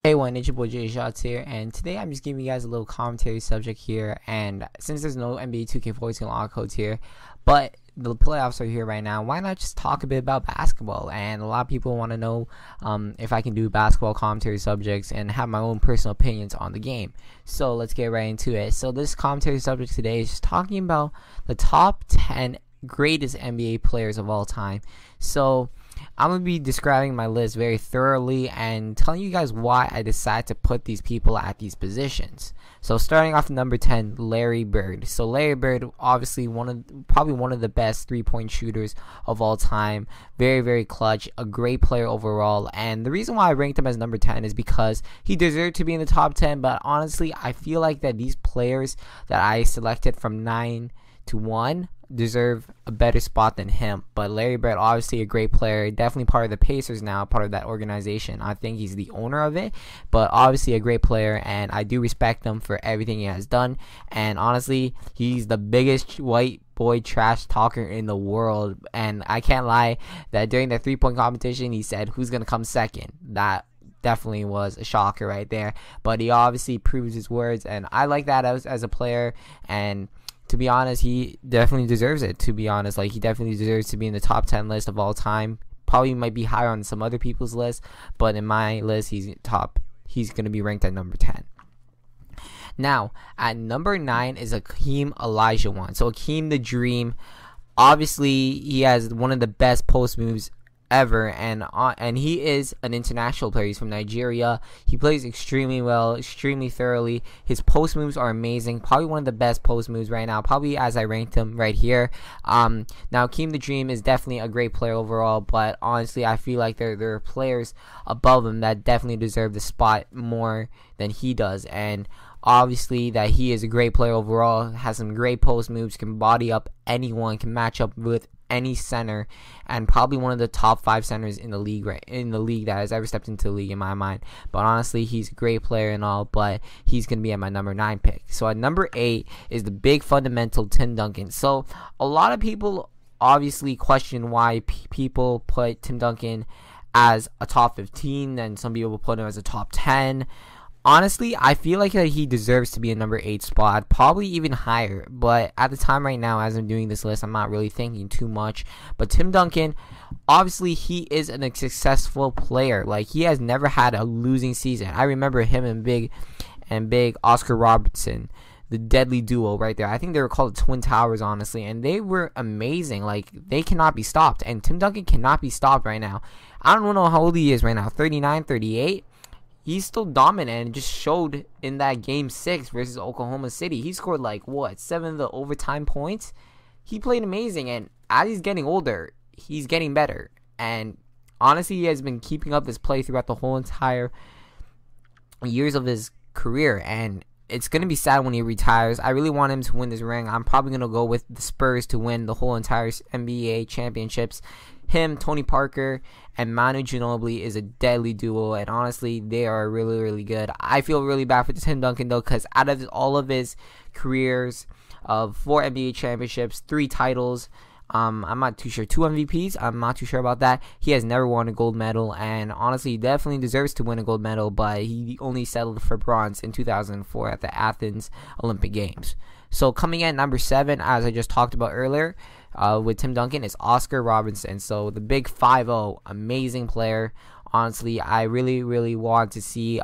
Hey one, it's your boy Jay Shots here, and today I'm just giving you guys a little commentary subject here. And since there's no NBA 2K14 lock codes here, but the playoffs are here right now, why not just talk a bit about basketball? And a lot of people want to know if I can do basketball commentary subjects and have my own personal opinions on the game. So let's get right into it. So this commentary subject today is just talking about the top 10 greatest NBA players of all time. So I'm going to be describing my list very thoroughly and telling you guys why I decided to put these people at these positions. So starting off at number 10, Larry Bird. So Larry Bird, obviously probably one of the best three-point shooters of all time. Very, very clutch, a great player overall. And the reason why I ranked him as number 10 is because he deserved to be in the top 10. But honestly, I feel like that these players that I selected from 9 to 1 deserve a better spot than him. But Larry Bird, obviously a great player, definitely part of the Pacers now, part of that organization. I think he's the owner of it, but obviously a great player, and I do respect him for everything he has done. And honestly, he's the biggest white boy trash talker in the world, and I can't lie that during the 3-point competition he said who's gonna come second. That definitely was a shocker right there, but he obviously proves his words, and I like that as a player. And to be honest, he definitely deserves it. To be honest, he definitely deserves to be in the top 10 list of all time. Probably might be higher on some other people's list, but in my list, he's top. He's going to be ranked at number 10. Now, at number 9 is Hakeem Olajuwon. So Hakeem the Dream, obviously he has one of the best post moves ever, and he is an international player. He's from Nigeria. He plays extremely well, extremely thoroughly. His post moves are amazing. Probably one of the best post moves right now, probably as I ranked him right here. Now Hakeem the Dream is definitely a great player overall, but honestly I feel like there are players above him that definitely deserve the spot more than he does. And obviously that he is a great player overall, has some great post moves, can body up anyone, can match up with any center, and probably one of the top 5 centers in the league, that has ever stepped into the league in my mind. But honestly, he's a great player and all, but he's going to be at my number 9 pick. So at number 8 is the big fundamental Tim Duncan. So a lot of people obviously question why people put Tim Duncan as a top 15, and some people put him as a top 10. Honestly, I feel like he deserves to be a number 8 spot, probably even higher. But at the time right now, as I'm doing this list, I'm not really thinking too much. But Tim Duncan, obviously, he is a successful player. He has never had a losing season. I remember him and big Oscar Robertson, the deadly duo right there. I think they were called the Twin Towers, honestly, and they were amazing. They cannot be stopped, and Tim Duncan cannot be stopped right now. I don't know how old he is right now, 39, 38. He's still dominant, and just showed in that game 6 versus Oklahoma City. He scored 7 of the overtime points. He played amazing, and as he's getting older, he's getting better. And honestly, he has been keeping up this play throughout the whole entire years of his career, and it's going to be sad when he retires. I really want him to win this ring. I'm probably going to go with the Spurs to win the whole entire NBA championships. Him, Tony Parker, and Manu Ginobili is a deadly duo, and honestly, they are really, really good. I feel really bad for Tim Duncan, though, because out of all of his careers of 4 NBA championships, 3 titles, I'm not too sure, 2 MVPs, I'm not too sure about that. He has never won a gold medal, and honestly, he definitely deserves to win a gold medal, but he only settled for bronze in 2004 at the Athens Olympic Games. So coming in at number 7, as I just talked about earlier, with Tim Duncan, is Oscar Robertson. So the big 5-0, amazing player. Honestly, I really, really want to see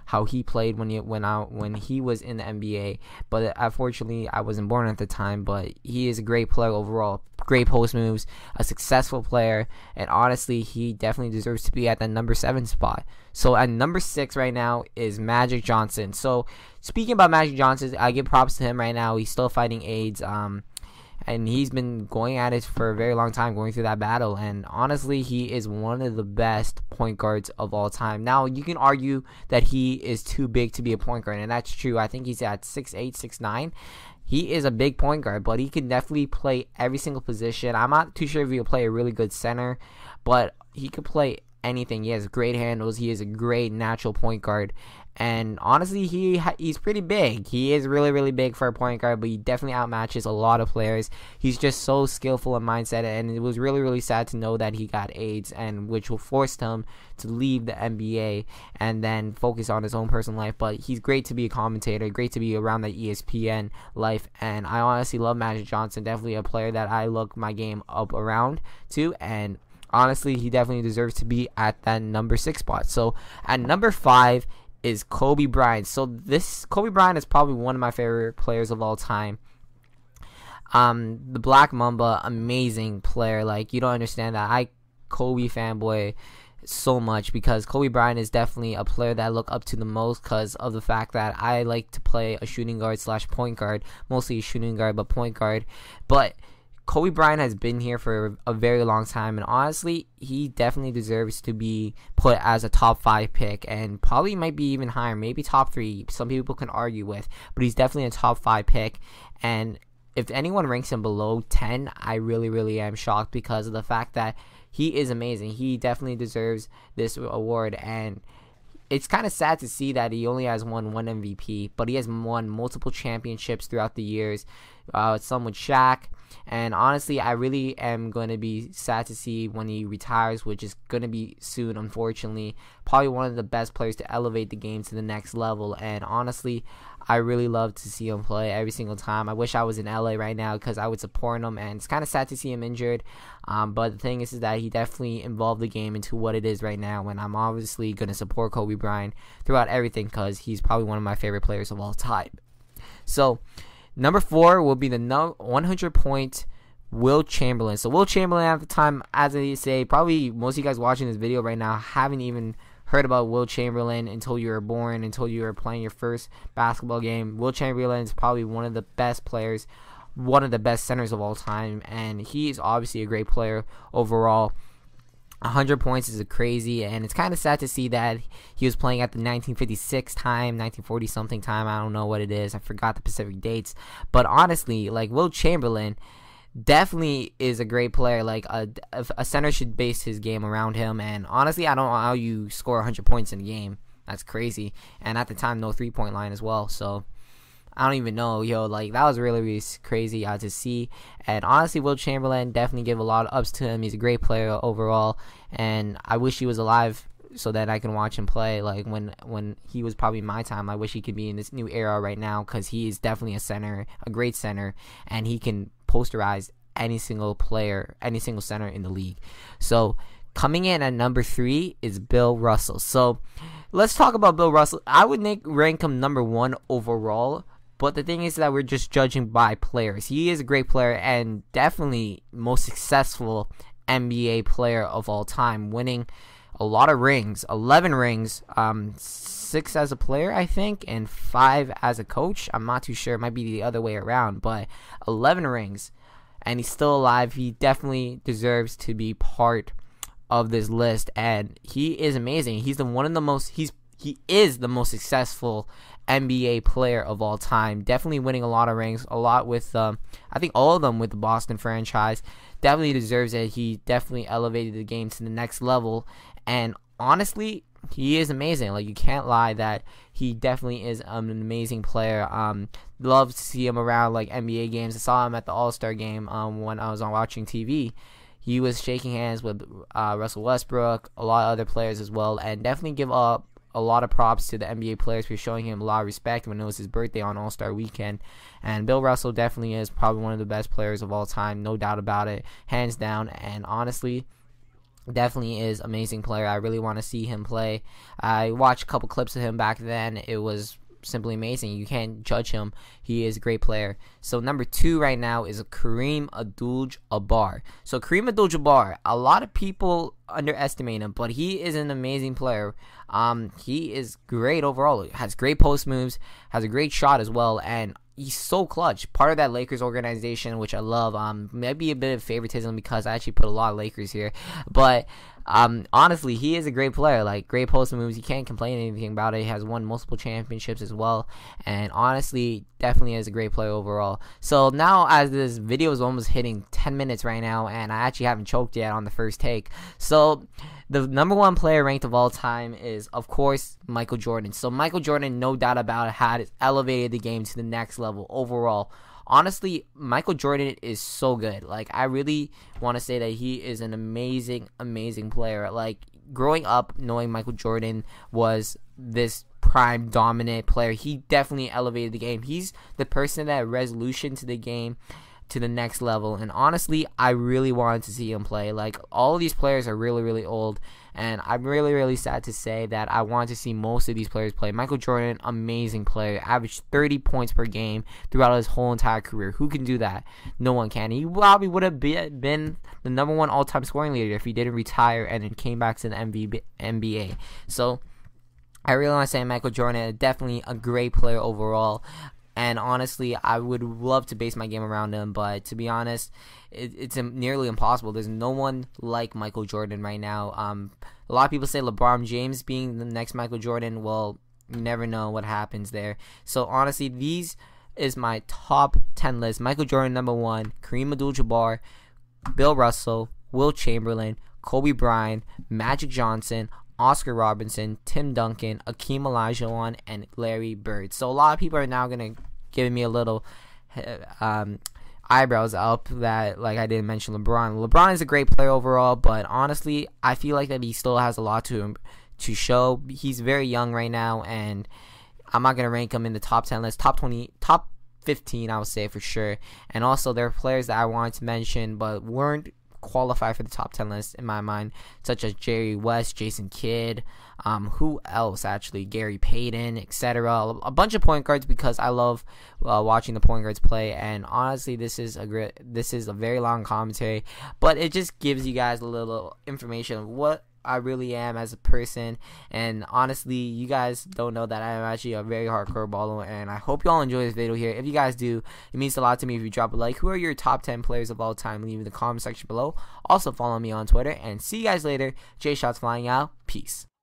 how he played when he was in the NBA. But unfortunately, I wasn't born at the time. But he is a great player overall. Great post moves, a successful player, and honestly, he definitely deserves to be at that number 7 spot. So at number 6 right now is Magic Johnson. So speaking about Magic Johnson, I give props to him right now. He's still fighting AIDS. And he's been going at it for a very long time, going through that battle. And honestly, he is one of the best point guards of all time. Now, you can argue that he is too big to be a point guard, and that's true. I think he's at 6'8", 6'9". He is a big point guard, but he can definitely play every single position. I'm not too sure if he'll play a really good center, but he could play anything. He has great handles. He is a great natural point guard. And honestly, he's pretty big. He is really, really big for a point guard, but he definitely outmatches a lot of players. He's just so skillful in mindset, and it was really, really sad to know that he got AIDS, and which will force him to leave the NBA and then focus on his own personal life. But he's great to be a commentator, great to be around the ESPN life, and I honestly love Magic Johnson. Definitely a player that I look my game up around to, and honestly, he definitely deserves to be at that number 6 spot. So at number 5 is Kobe Bryant. So this Kobe Bryant is probably one of my favorite players of all time. The Black Mamba, amazing player. Like, you don't understand that. I Kobe fanboy so much because Kobe Bryant is definitely a player that I look up to the most because of the fact that I like to play a shooting guard / point guard, mostly a shooting guard but point guard. But Kobe Bryant has been here for a very long time, and honestly, he definitely deserves to be put as a top 5 pick, and probably might be even higher, maybe top 3. Some people can argue with, but he's definitely a top 5 pick. And if anyone ranks him below 10, I really, really am shocked because of the fact that he is amazing. He definitely deserves this award, and it's kind of sad to see that he only has won 1 MVP, but he has won multiple championships throughout the years, some with Shaq. And honestly, I really am going to be sad to see when he retires, which is going to be soon, unfortunately. Probably one of the best players to elevate the game to the next level. And honestly, I really love to see him play every single time. I wish I was in LA right now because I would support him. And it's kind of sad to see him injured. But the thing is that he definitely involved the game into what it is right now. And I'm obviously going to support Kobe Bryant throughout everything because he's probably one of my favorite players of all time. So number 4 will be the 100-point Wilt Chamberlain. So Wilt Chamberlain at the time, as I say, probably most of you guys watching this video right now haven't even heard about Wilt Chamberlain until you were born, until you were playing your first basketball game. Wilt Chamberlain is probably one of the best players, one of the best centers of all time, and he is obviously a great player overall. 100 points is crazy, and it's kind of sad to see that he was playing at the 1956 time, 1940 something time. I don't know what it is. I forgot the specific dates. But honestly, like, Wilt Chamberlain definitely is a great player. Like, a center should base his game around him. And honestly, I don't know how you score 100 points in a game. That's crazy. And at the time, no 3-point line as well. So I don't even know, like, that was really, really crazy to see. And honestly, Wilt Chamberlain definitely give a lot of ups to him. He's a great player overall, and I wish he was alive so that I can watch him play. Like, when he was probably my time, I wish he could be in this new era right now because he is definitely a center, a great center, and he can posterize any single player, any single center in the league. So coming in at number 3 is Bill Russell. So let's talk about Bill Russell. I would rank him number 1 overall. But the thing is that we're just judging by players. He is a great player and definitely most successful NBA player of all time, winning a lot of rings, 11 rings, 6 as a player, I think, and 5 as a coach. I'm not too sure. It might be the other way around, but 11 rings, and he's still alive. He definitely deserves to be part of this list, and he is amazing. He is the most successful NBA player of all time, definitely winning a lot of rings, a lot with I think all of them with the Boston franchise. Definitely deserves it. He definitely elevated the game to the next level, and honestly, he is amazing. Like, you can't lie that he definitely is an amazing player. Love to see him around like NBA games. I saw him at the All-Star game when I was on watching TV. He was shaking hands with Russell Westbrook, a lot of other players as well, and definitely give up a lot of props to the NBA players for showing him a lot of respect when it was his birthday on All-Star Weekend. And Bill Russell definitely is probably one of the best players of all time, no doubt about it, hands down. And honestly, definitely is an amazing player. I really want to see him play. I watched a couple clips of him back then. It was simply amazing. You can't judge him. He is a great player. So number 2 right now is Kareem Abdul-Jabbar. So Kareem Abdul-Jabbar, a lot of people underestimate him, but he is an amazing player. He is great overall. Has great post moves, has a great shot as well, and he's so clutch. Part of that Lakers organization, which I love. Maybe a bit of favoritism because I actually put a lot of Lakers here, but honestly, he is a great player. Like, great post moves. You can't complain anything about it. He has won multiple championships as well, and honestly, definitely is a great player overall. So now, as this video is almost hitting 10 minutes right now, and I actually haven't choked yet on the first take, so the number one player ranked of all time is, of course, Michael Jordan. So Michael Jordan, no doubt about it, had elevated the game to the next level overall. Honestly, Michael Jordan is so good. Like, I really want to say that he is an amazing, amazing player. Like, growing up knowing Michael Jordan was this prime dominant player, he definitely elevated the game. He's the person that resolution to the game to the next level, and honestly, I really wanted to see him play. Like, all of these players are really, really old, and I'm really, really sad to say that I want to see most of these players play. Michael Jordan, amazing player, averaged 30 points per game throughout his whole entire career. Who can do that? No one can. He probably would have been the number one all-time scoring leader if he didn't retire and then came back to the NBA. So I really want to say Michael Jordan, definitely a great player overall. And honestly, I would love to base my game around him, but to be honest, it's nearly impossible. There's no one like Michael Jordan right now. A lot of people say LeBron James being the next Michael Jordan. Well, you never know what happens there. So honestly, these is my top 10 list. Michael Jordan, number 1. Kareem Abdul-Jabbar, Bill Russell, Will Chamberlain, Kobe Bryant, Magic Johnson, Oscar Robertson, Tim Duncan, Akeem Olajuwon, and Larry Bird. So a lot of people are now going to give me a little eyebrows up that, like, I didn't mention LeBron. LeBron is a great player overall, but honestly, I feel like that he still has a lot to show. He's very young right now, and I'm not going to rank him in the top 10 list. Top 20, top 15, I would say for sure. And also, there are players that I wanted to mention, but weren't qualify for the top 10 list in my mind, such as Jerry West, Jason Kidd, who else actually, Gary Payton, etc. A bunch of point guards, because I love watching the point guards play. And honestly, this is a very long commentary, but it just gives you guys a little information of what I really am as a person. And honestly, you guys don't know that I am actually a very hardcore baller, and I hope you all enjoy this video here. If you guys do, it means a lot to me if you drop a like. Who are your top 10 players of all time? Leave in the comment section below. Also follow me on Twitter, and see you guys later. J Shots flying out. Peace.